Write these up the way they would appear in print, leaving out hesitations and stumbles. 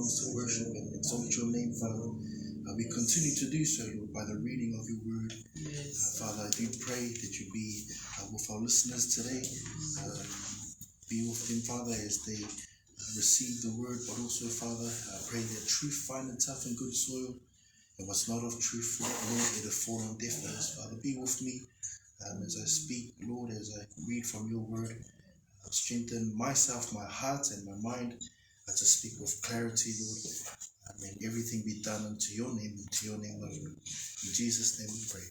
songs to worship and exalt your name, Father. We continue to do so, Lord, by the reading of your word. Father, I do pray that you be with our listeners today. Be with them, Father, as they receive the word, but also, Father, I pray that truth find a tough and good soil. And what's not of truth, Lord, it'll fall on deaf ears. Father, be with me as I speak, Lord, as I read from your word. Strengthen myself, my heart, and my mind to speak with clarity, Lord. And everything be done unto your name and to your name alone. In Jesus' name we pray.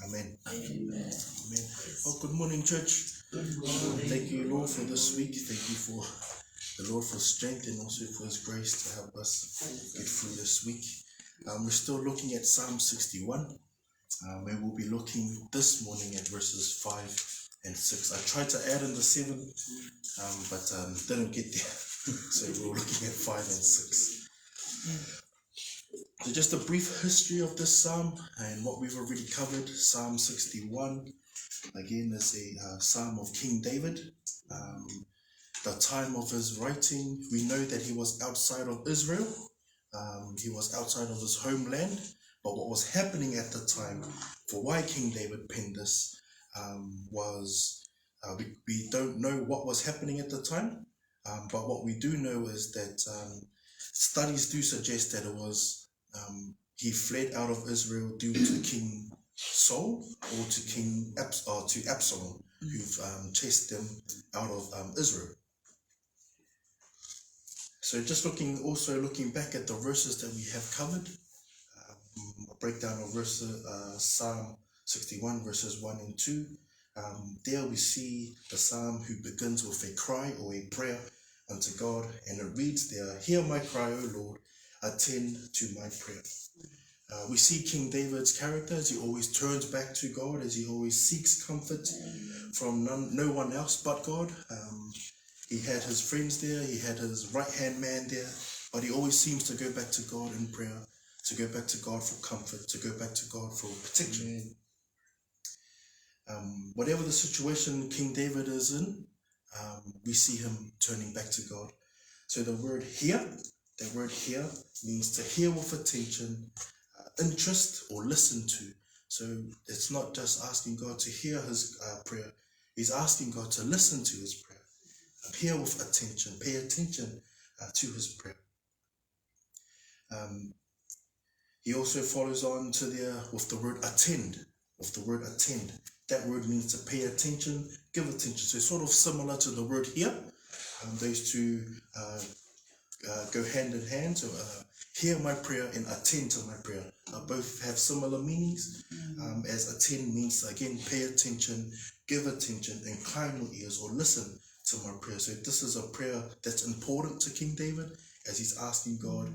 Amen. Amen. Amen. Well, good morning, church. Thank you, Lord, for this week. Thank you for the Lord for strength and also for his grace to help us get through this week. We're still looking at Psalm 61. Where we'll be looking this morning at verses 5 and 6. I tried to add in the 7, but didn't get there. So we're looking at 5 and 6. So just a brief history of this psalm and what we've already covered. Psalm 61, again, is a psalm of King David. The time of his writing, we know that he was outside of Israel. He was outside of his homeland. But what was happening at the time, for why King David penned this, was we don't know what was happening at the time, but what we do know is that studies do suggest that it was he fled out of Israel due to King Saul or to Absalom, who chased them out of Israel. So just looking back at the verses that we have covered. A breakdown of Psalm 61 verses 1 and 2. There we see the psalm who begins with a cry or a prayer unto God, and it reads there, "Hear my cry, O Lord, attend to my prayer." We see King David's character as he always turns back to God, as he always seeks comfort from no one else but God. He had his friends there, he had his right-hand man there, but he always seems to go back to God in prayer, to go back to God for comfort, to go back to God for protection. Whatever the situation King David is in, we see him turning back to God. So the word hear means to hear with attention, interest, or listen to. So it's not just asking God to hear his prayer, he's asking God to listen to his prayer. Hear with attention, pay attention to his prayer. He also follows on to there with the word attend. That word means to pay attention, give attention. So sort of similar to the word hear. Those two go hand in hand. So hear my prayer and attend to my prayer. Both have similar meanings. As attend means, again, pay attention, give attention, incline your ears or listen to my prayer. So this is a prayer that's important to King David as he's asking God.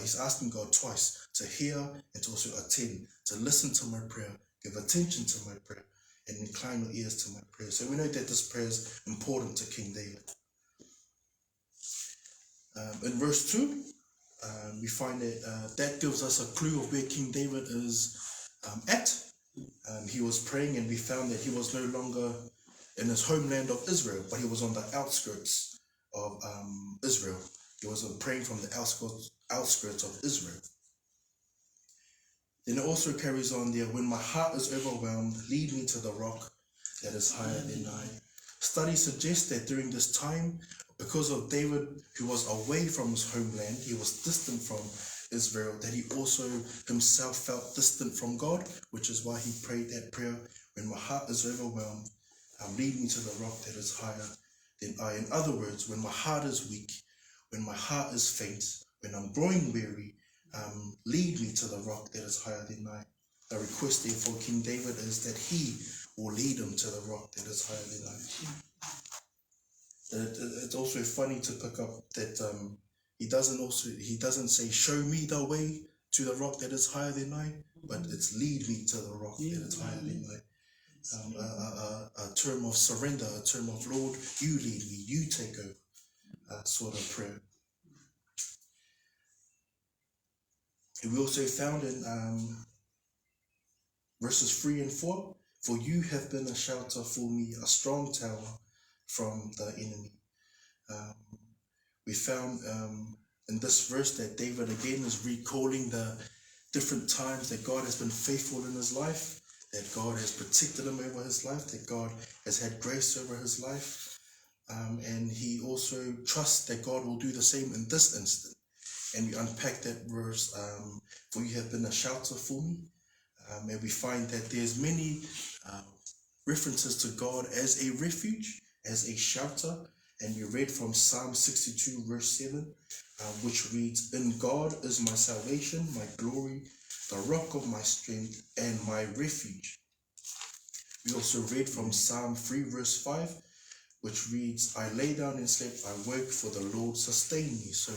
He's asking God twice to hear and to also attend, to listen to my prayer, give attention to my prayer, and incline your ears to my prayer. So we know that this prayer is important to King David. In verse 2, we find that gives us a clue of where King David is at. He was praying, and we found that he was no longer in his homeland of Israel, but he was on the outskirts of Israel. He was praying from the outskirts of Israel. Then it also carries on there, when my heart is overwhelmed, lead me to the rock that is higher than I. Studies suggest that during this time, because of David, who was away from his homeland, he was distant from Israel, that he also himself felt distant from God, which is why he prayed that prayer, when my heart is overwhelmed, lead me to the rock that is higher than I. In other words, when my heart is weak, when my heart is faint, when I'm growing weary, lead me to the rock that is higher than I. The request there for King David is that he will lead him to the rock that is higher than I. It's also funny to pick up that he doesn't say, show me the way to the rock that is higher than I, but it's lead me to the rock that is higher than I. A term of surrender, a term of Lord, you lead me, you take over, sort of prayer. And we also found in verses 3 and 4, for you have been a shelter for me, a strong tower from the enemy. We found in this verse that David again is recalling the different times that God has been faithful in his life, that God has protected him over his life, that God has had grace over his life. And he also trusts that God will do the same in this instant. And we unpack that verse, for you have been a shelter for me. And we find that there's many references to God as a refuge, as a shelter. And we read from Psalm 62 verse 7, which reads, "In God is my salvation, my glory, the rock of my strength, and my refuge." We also read from Psalm 3 verse 5, which reads, "I lay down and slept, I woke, for the Lord sustained me." So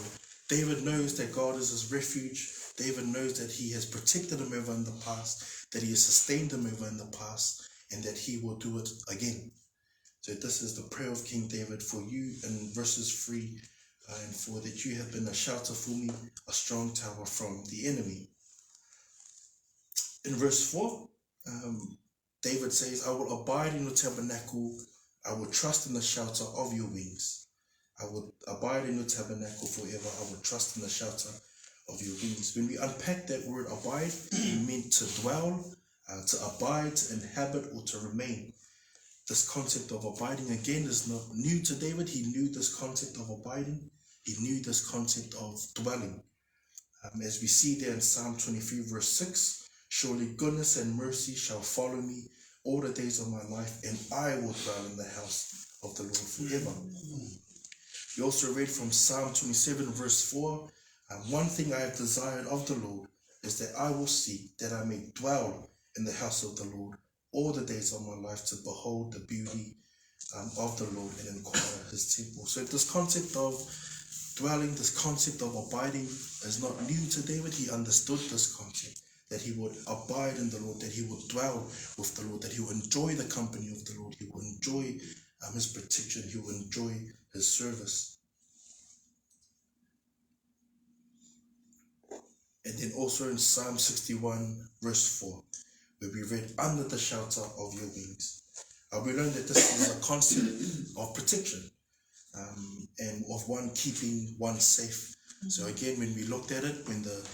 David knows that God is his refuge. David knows that he has protected him over in the past, that he has sustained him over in the past, and that he will do it again. So this is the prayer of King David for you in verses 3 and 4, that you have been a shelter for me, a strong tower from the enemy. In verse 4, David says, "I will abide in your tabernacle, I will trust in the shelter of your wings." I will abide in your tabernacle forever, I will trust in the shelter of your wings. When we unpack that word abide, it meant to dwell, to abide, to inhabit, or to remain. This concept of abiding, again, is not new to David. He knew this concept of abiding. He knew this concept of dwelling. As we see there in Psalm 23 verse 6, "Surely goodness and mercy shall follow me all the days of my life, and I will dwell in the house of the Lord forever." We also read from Psalm 27 verse 4, "One thing I have desired of the Lord is that I will seek, that I may dwell in the house of the Lord all the days of my life, to behold the beauty of the Lord and inquire his temple." So this concept of dwelling, this concept of abiding is not new to David. He understood this concept, that he would abide in the Lord, that he would dwell with the Lord, that he would enjoy the company of the Lord, he would enjoy his protection, he would enjoy his service. And then also in Psalm 61 verse 4, where we read, "Under the shelter of your wings." We learned that this is a concept of protection, and of one keeping one safe. So again, when we looked at it, when the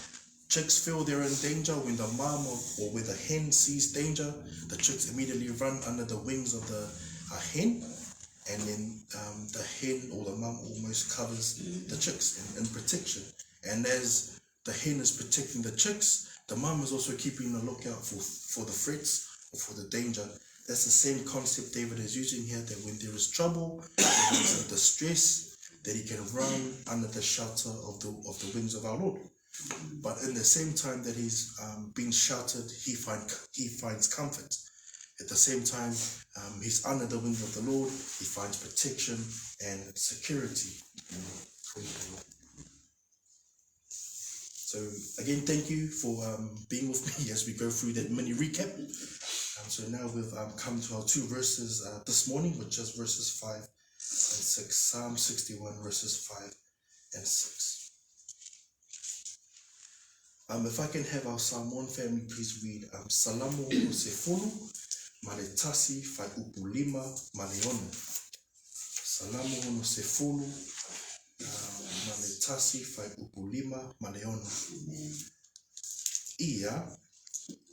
chicks feel they're in danger, when the mom or when the hen sees danger, the chicks immediately run under the wings of the hen, and then the hen or the mom almost covers the chicks in protection. And as the hen is protecting the chicks, the mom is also keeping a lookout for the threats or for the danger. That's the same concept David is using here, that when there is trouble, when there is distress, that he can run under the shelter of the wings of our Lord. But in the same time that he's being sheltered, he finds comfort. At the same time, he's under the wings of the Lord, he finds protection and security. So again, thank you for being with me as we go through that mini recap. So now we've come to our two verses this morning, which is verses 5 and 6. Psalm 61 verses 5 and 6. If I can have our Samoan family please read, "Salamo no se fulu, male tasi fai upu lima, male ono." Salamo no se fulu, male tasi fai upu lima, male ono. Ia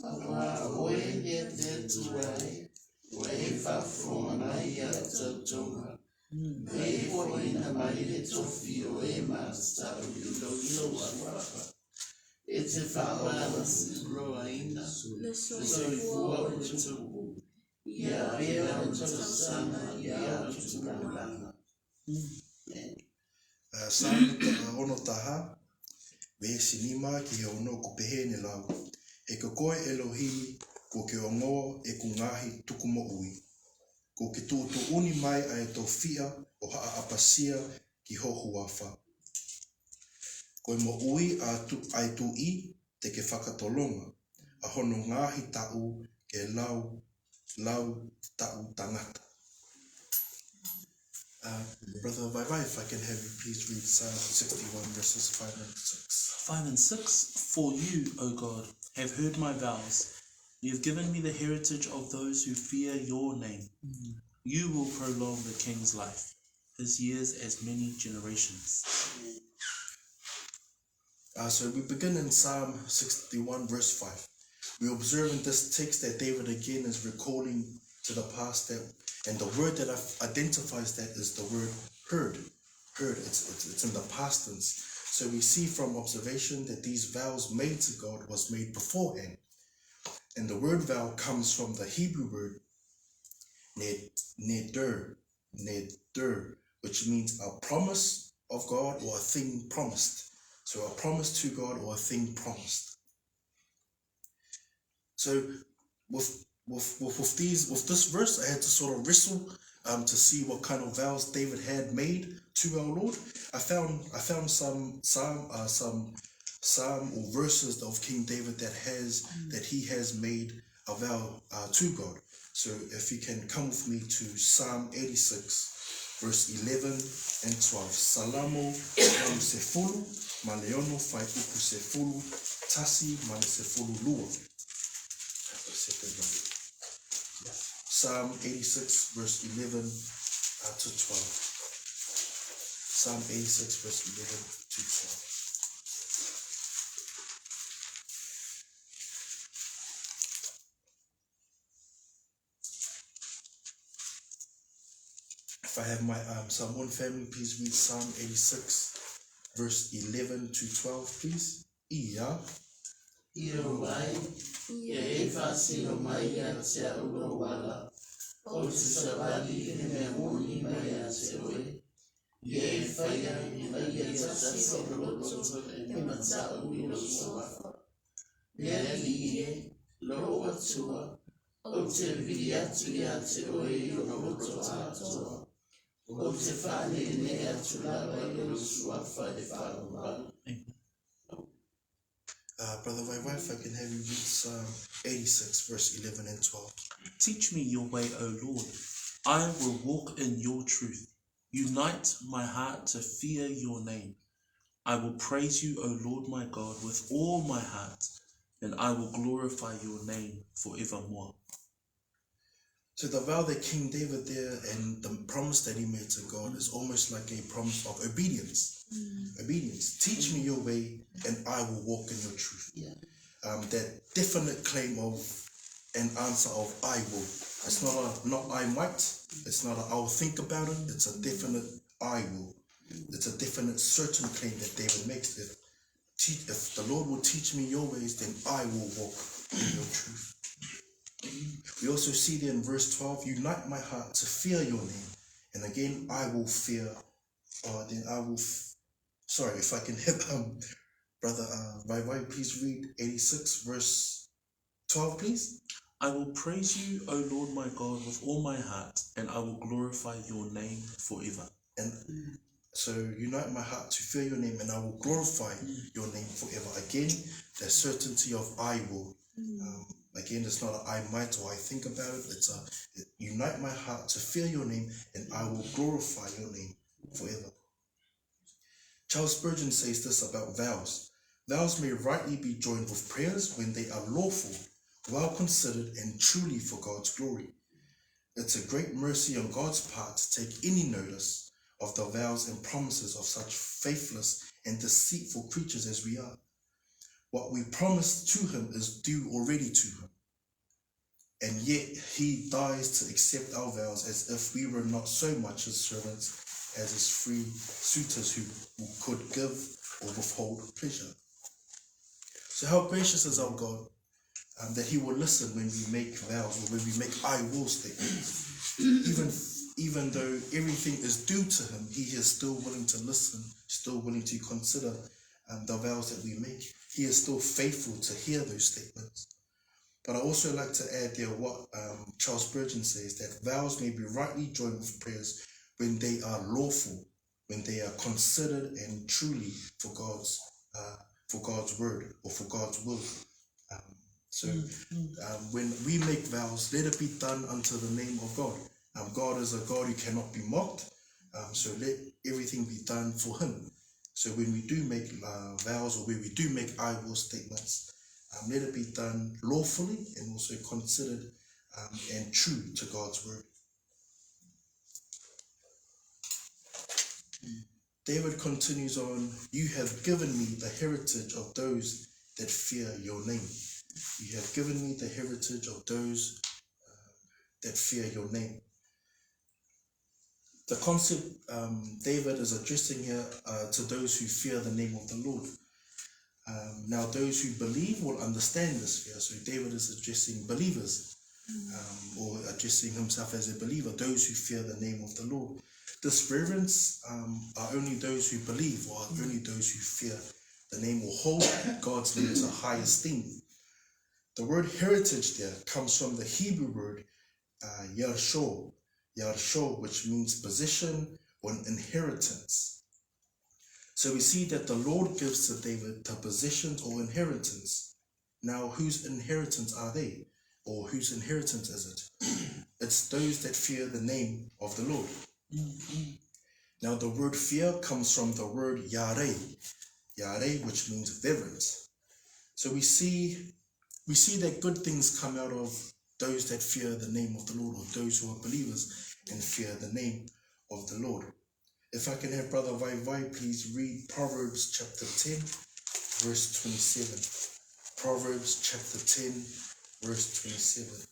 Awa oe te tuai, oe whafo mai a tautonga. Oe foina mai le tofi oe mastau ilo wapa. E te whaoala roaina, le soifua o te tuku. Ia ea o te sama, ia o te tukulanga. Psalm ono taha, "Ve sinima ki he ono kupehe ne lau. E ka koe Elohim, ko ke ongoa e ku ngahi tuku mo ui. Ko ke tūtu uni mai a e tō fia o haa apasia ki hohu wafa. Koe mo ui ai tu I te ke whakatolonga, a hono ngahi tau ke lau tau tangata." Brother Vai, if I can have you please read Psalm 61 verses 5 and 6. 5 and 6. "For you, O God, have heard my vows. You have given me the heritage of those who fear your name. You will prolong the king's life, his years as many generations." So we begin in Psalm 61 verse 5. We observe in this text that David again is recalling to the past, that, and the word that identifies that is the word heard. Heard, it's in the past tense. So we see from observation that these vows made to God was made beforehand. And the word vow comes from the Hebrew word neder, which means a promise of God or a thing promised. So a promise to God or a thing promised. So with this verse, I had to sort of wrestle to see what kind of vows David had made to our Lord. I found some psalm or verses of King David that he has made a vow to God. So if you can come with me to Psalm 86, verse 11 and 12. Salamo mane se fulu, maleono fai uku se fulu, tasi mane se fulu lua. Psalm 86, verse 11 to 12. Psalm 86, verse 11 to 12. If I have my Samoan family, please read Psalm 86, verse 11 to 12, please. Ia. Iroai, ye fasino maya tia urowala, o tisabali ne moni maya sewe, ye faya maya tasa roto e mata ulo sofa, ye liye lo atua, o te viatu yate o e roto atua, o te fane ne atula lo suafa e faruba. Brother Vai, if I can have you read Psalm 86, verse 11 and 12. Teach me your way, O Lord. I will walk in your truth. Unite my heart to fear your name. I will praise you, O Lord my God, with all my heart, and I will glorify your name forevermore. So the vow that King David there and the promise that he made to God is almost like a promise of obedience. Obedience. Teach me your way and I will walk in your truth. Yeah. That definite claim of an answer of I will. It's not I might. It's not I will think about it. It's a definite I will. It's a definite certain claim that David makes. If the Lord will teach me your ways, then I will walk in your truth. We also see there in verse 12, unite my heart to fear your name. And again, I will fear, sorry, if I can have Brother Vai, please read 86 verse 12, please. I will praise you, O Lord my God, with all my heart, and I will glorify your name forever. And so unite my heart to fear your name, and I will glorify your name forever. Again, the certainty of I will. Again, it's not a I might or I think about it. It's a unite my heart to fear your name, and I will glorify your name forever. Charles Spurgeon says this about vows. Vows may rightly be joined with prayers when they are lawful, well considered, and truly for God's glory. It's a great mercy on God's part to take any notice of the vows and promises of such faithless and deceitful creatures as we are. What we promise to him is due already to him. And yet he dies to accept our vows as if we were not so much his servants as his free suitors who could give or withhold pleasure. So how gracious is our God that he will listen when we make vows or when we make I will statements. Even though everything is due to him, he is still willing to listen, still willing to consider the vows that we make. He is still faithful to hear those statements. But I also like to add there what Charles Spurgeon says, that vows may be rightly joined with prayers when they are lawful, when they are considered and truly for God's word or for God's will. When we make vows, let it be done unto the name of God. God is a God who cannot be mocked, so let everything be done for him. So when we do make vows or when we do make I will statements, let it be done lawfully and also considered and true to God's word. David continues on, you have given me the heritage of those that fear your name. You have given me the heritage of those that fear your name. The concept David is addressing here to those who fear the name of the Lord. Now, those who believe will understand this fear. So David is addressing believers, or addressing himself as a believer, those who fear the name of the Lord. This reverence are only those who believe, or only those who fear the name or hold God's name to high esteem. The word heritage there comes from the Hebrew word yarsho, which means possession or an inheritance. So we see that the Lord gives to David the possessions or inheritance. Now, whose inheritance are they? Or whose inheritance is it? It's those that fear the name of the Lord. Now, the word fear comes from the word yare, which means reverence. So we see that good things come out of those that fear the name of the Lord, or those who are believers and fear the name of the Lord. If I can have Brother Vai, please read Proverbs chapter 10, verse 27. Proverbs chapter 10, verse 27.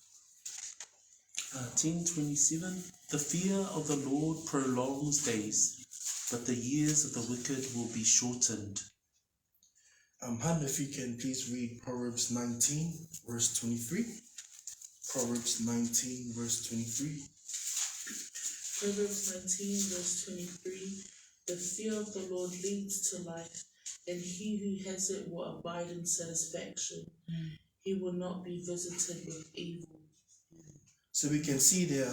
10:27. The fear of the Lord prolongs days, but the years of the wicked will be shortened. Han, if you can please read Proverbs 19, verse 23. Proverbs 19, verse 23. Proverbs 19, verse 23. The fear of the Lord leads to life, and he who has it will abide in satisfaction. He will not be visited with evil. So we can see there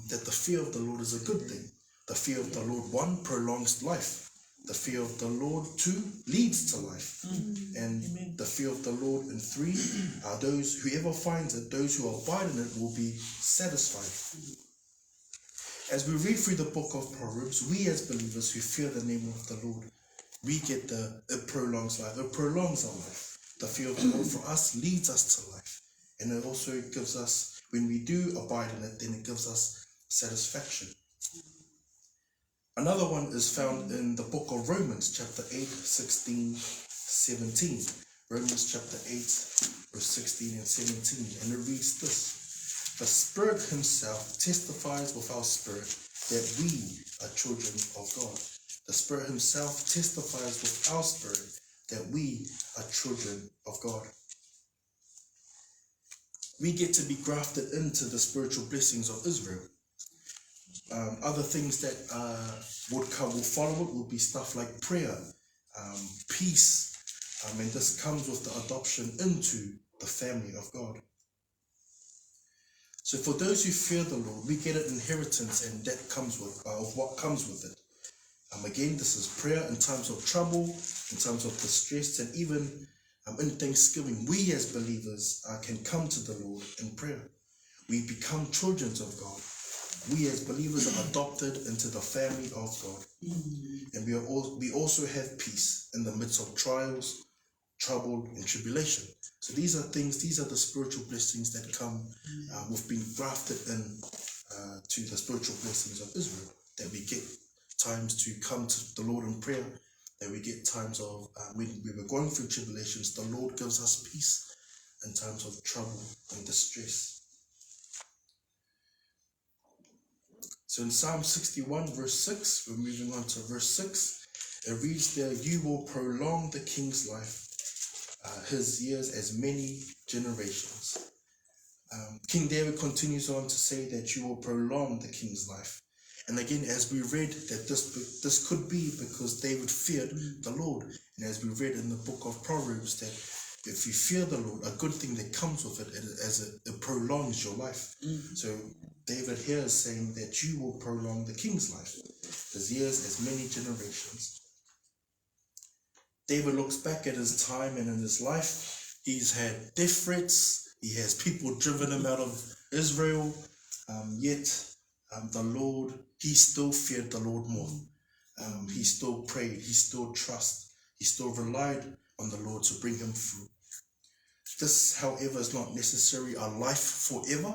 that the fear of the Lord is a good thing. The fear of the Lord, 1, prolongs life. The fear of the Lord, 2, leads to life. And Amen. the fear of the Lord, and 3, are those, whoever finds it, those who abide in it will be satisfied. As we read through the book of Proverbs, we as believers who fear the name of the Lord, we get it prolongs life. It prolongs our life. The fear of the Lord for us leads us to life. And it also gives us, when we do abide in it, then it gives us satisfaction. Another one is found in the book of Romans, chapter 8, 16, 17. Romans chapter 8, verse 16 and 17. And it reads this: the Spirit himself testifies with our spirit that we are children of God. The Spirit himself testifies with our spirit that we are children of God. We get to be grafted into the spiritual blessings of Israel. Other things that will follow it will be stuff like prayer, peace, and this comes with the adoption into the family of God. So for those who fear the Lord, we get an inheritance, and that comes with of what comes with it. Again, this is prayer in times of trouble, in times of distress, and even in Thanksgiving. We as believers can come to the Lord in prayer. We become children of God. We as believers are adopted into the family of God. And we also have peace in the midst of trials, trouble, and tribulation. So these are the spiritual blessings that come with being grafted in to the spiritual blessings of Israel, that we get times to come to the Lord in prayer, that we get times of when we were going through tribulations, the Lord gives us peace in times of trouble and distress. So in Psalm 61 verse 6, we're moving on to verse 6, it reads there, you will prolong the king's life, his years as many generations. King David continues on to say that you will prolong the king's life. And again, as we read that this could be because David feared the Lord. And as we read in the book of Proverbs, that if you fear the Lord, a good thing that comes with it as it prolongs your life. So David here is saying that you will prolong the king's life, his years as many generations. David looks back at his time and in his life, he's had death threats, he has people driven him out of Israel, yet the Lord, he still feared the Lord more. He still prayed, he still trusted, he still relied on the Lord to bring him through. This, however, is not necessarily a life forever.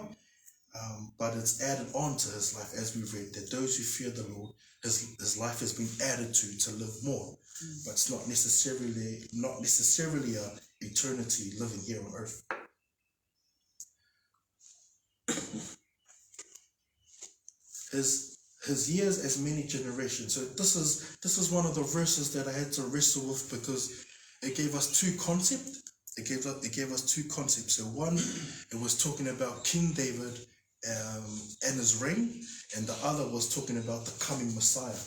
but it's added on to his life, as we read, that those who fear the Lord, his life has been added to live more. But it's not necessarily a eternity living here on earth. His years as many generations. So this is one of the verses that I had to wrestle with, because it gave us two concepts. It gave us two concepts. So one, it was talking about King David and his reign, and the other was talking about the coming Messiah.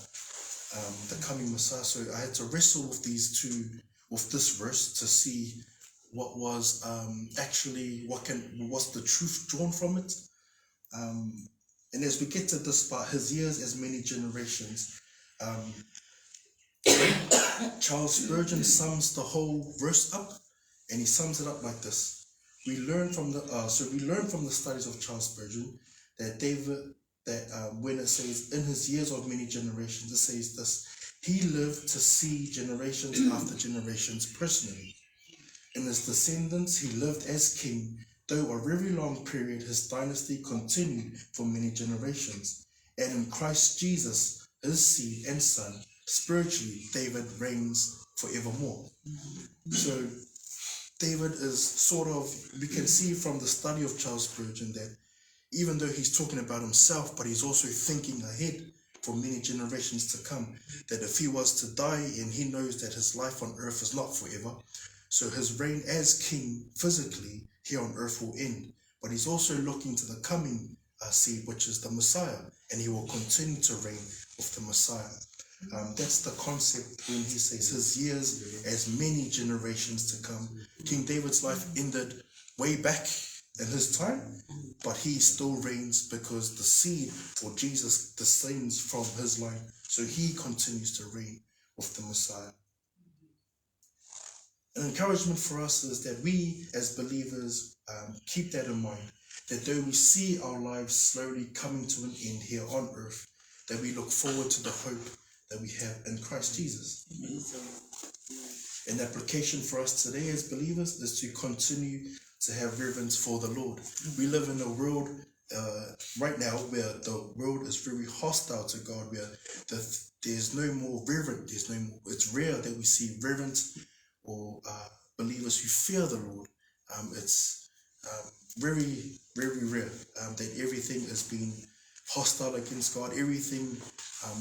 So I had to wrestle with these two, with this verse, to see what was what's the truth drawn from it. And as we get to this part, his years as many generations, Charles Spurgeon sums the whole verse up, and he sums it up like this. We learn from the studies of Charles Spurgeon that when it says in his years of many generations, it says this: he lived to see generations after generations personally. In his descendants, he lived as king, though a very long period his dynasty continued for many generations. And in Christ Jesus, his seed and son, spiritually, David reigns forevermore. So David is we can see from the study of Charles Spurgeon that even though he's talking about himself, but he's also thinking ahead for many generations to come, that if he was to die, and he knows that his life on earth is not forever, so his reign as king physically here on earth will end, but he's also looking to the coming seed, which is the Messiah, and he will continue to reign with the Messiah. That's the concept when he says his years as many generations to come. King David's life ended way back in his time, but he still reigns because the seed for Jesus descends from his line, so he continues to reign with the Messiah. An encouragement for us is that we as believers keep that in mind, that though we see our lives slowly coming to an end here on earth, that we look forward to the hope that we have in Christ Jesus. An application for us today as believers is to continue to have reverence for the Lord. We live in a world right now where the world is very hostile to God, where there's no more reverence, it's rare that we see reverence or believers who fear the Lord. It's very, very rare that everything has been hostile against God. Everything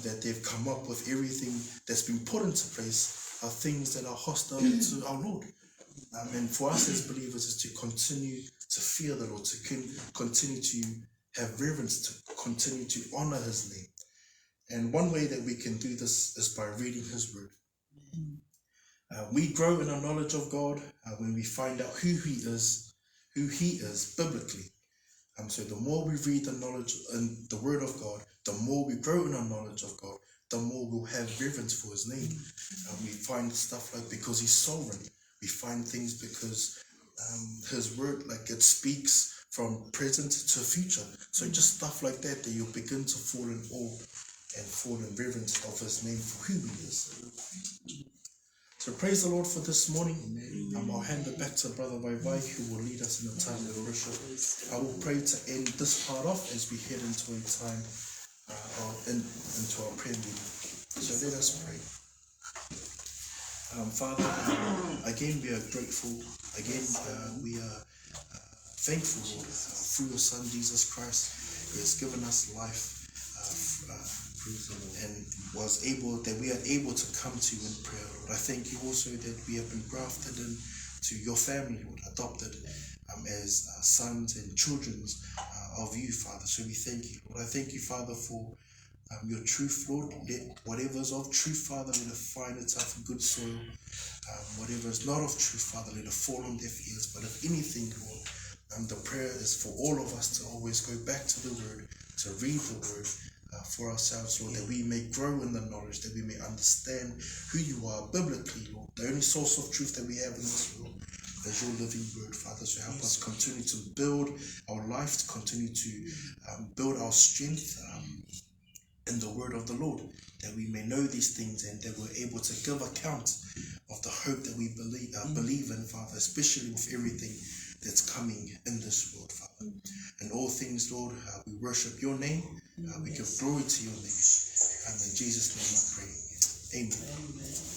that they've come up with, everything that's been put into place are things that are hostile to our Lord. And for us as believers is to continue to fear the Lord, to continue to have reverence, to continue to honor his name. And one way that we can do this is by reading his word. We grow in our knowledge of God when we find out who he is biblically. So the more we read the knowledge and the word of God, the more we grow in our knowledge of God, the more we'll have reverence for his name. We find stuff like because he's sovereign. We find things because his word, like it speaks from present to future. So just stuff like that you'll begin to fall in awe and fall in reverence of his name for who he is. So praise the Lord for this morning. I'll hand it back to Brother Vaivai, who will lead us in a time of worship. I will pray to end this part off as we head into a time into our prayer meeting. So let us pray. Father, again we are grateful. Again we are thankful, Lord, through your Son Jesus Christ. He has given us life. And that we are able to come to you in prayer, Lord. I thank you also that we have been grafted into your family, Lord, adopted as sons and children of you, Father. So we thank you, Lord. I thank you, Father, for your truth, Lord. Let whatever is of truth, Father, let it find itself in good soil. Whatever is not of truth, Father, let it fall on deaf ears. But if anything, Lord, the prayer is for all of us to always go back to the word, to read the word, for ourselves, Lord, that we may grow in the knowledge, that we may understand who you are biblically, Lord. The only source of truth that we have in this world is your living word, Father. So help us continue to build our life, to continue to build our strength in the word of the Lord, that we may know these things and that we're able to give account of the hope that we believe in, Father, especially with everything that's coming in this world, Father. And all things, Lord, we worship your name. We give glory to your name. And in Jesus' name I pray. Amen.